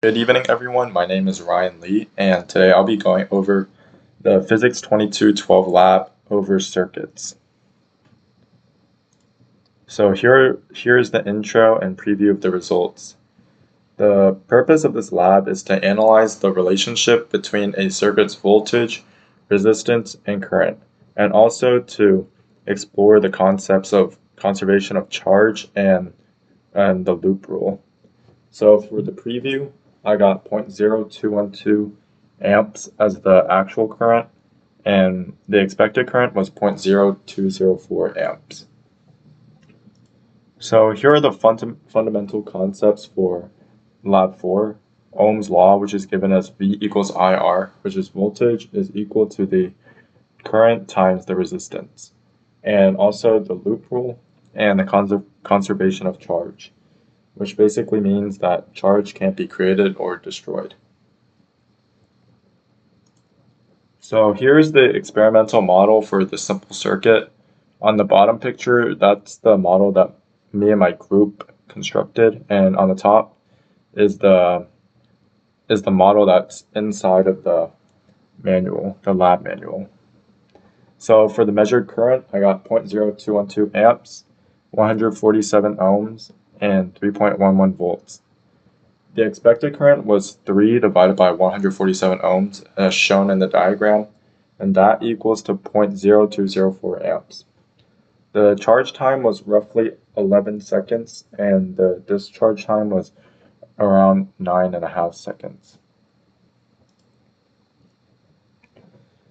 Good evening, everyone. My name is Ryan Lee, and today I'll be going over the Physics 2212 lab over circuits. So here's the intro and preview of the results. The purpose of this lab is to analyze the relationship between a circuit's voltage, resistance, and current, and also to explore the concepts of conservation of charge and the loop rule. So for the preview, I got 0.0212 amps as the actual current, and the expected current was 0.0204 amps. So here are the fundamental concepts for lab 4. Ohm's law, which is given as V equals IR, which is voltage is equal to the current times the resistance. And also the loop rule and the conservation of charge, which basically means that charge can't be created or destroyed. So here's the experimental model for the simple circuit. On the bottom picture, that's the model that me and my group constructed, and on the top is the model that's inside of the manual, the lab manual. So for the measured current, I got 0.0212 amps, 147 ohms, and 3.11 volts. The expected current was 3 divided by 147 ohms, as shown in the diagram, and that equals to 0.0204 amps. The charge time was roughly 11 seconds, and the discharge time was around 9.5 seconds.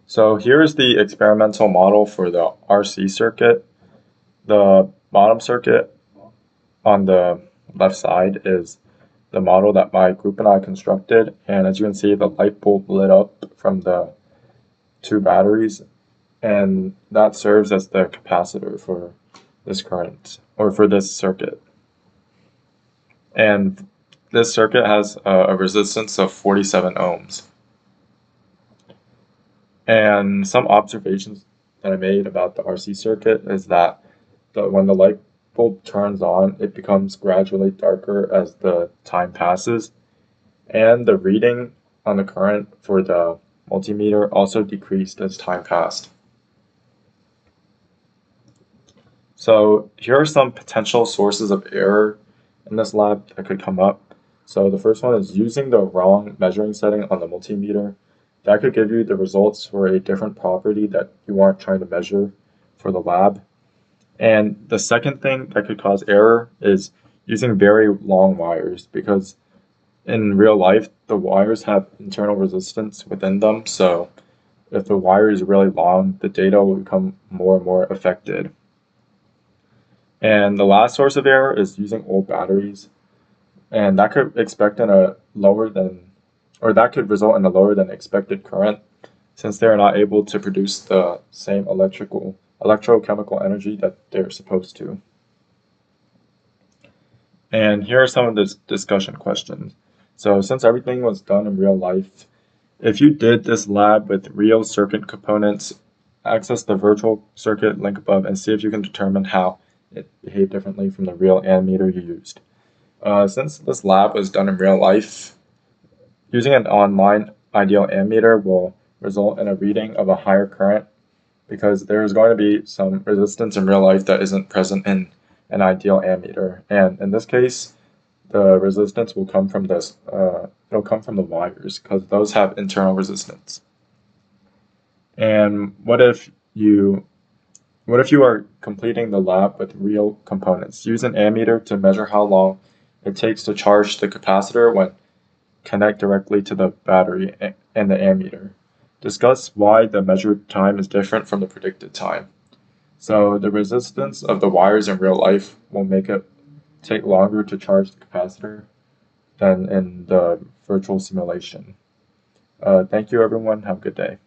So here's the experimental model for the RC circuit. The bottom circuit on the left side is the model that my group and I constructed, and as you can see, the light bulb lit up from the two batteries, and that serves as the capacitor for this current, or for this circuit. And this circuit has a resistance of 47 ohms. And some observations that I made about the RC circuit is that when the light bulb turns on, it becomes gradually darker as the time passes, and the reading on the current for the multimeter also decreased as time passed. So here are some potential sources of error in this lab that could come up. So the first one is using the wrong measuring setting on the multimeter. That could give you the results for a different property that you aren't trying to measure for the lab. And the second thing that could cause error is using very long wires, because in real life, the wires have internal resistance within them. So if the wire is really long, the data will become more and more affected. And the last source of error is using old batteries, and that could result in a lower than expected current, since they are not able to produce the same electrochemical energy that they're supposed to. And here are some of the discussion questions. So since everything was done in real life, if you did this lab with real circuit components, access the virtual circuit link above and see if you can determine how it behaved differently from the real ammeter you used. Since this lab was done in real life, using an online ideal ammeter will result in a reading of a higher current, because there's going to be some resistance in real life that isn't present in an ideal ammeter. And in this case, the resistance will come from it'll come from the wires, because those have internal resistance. And what if you are completing the lab with real components? Use an ammeter to measure how long it takes to charge the capacitor when connect directly to the battery and the ammeter. Discuss why the measured time is different from the predicted time. So the resistance of the wires in real life will make it take longer to charge the capacitor than in the virtual simulation. Thank you, everyone. Have a good day.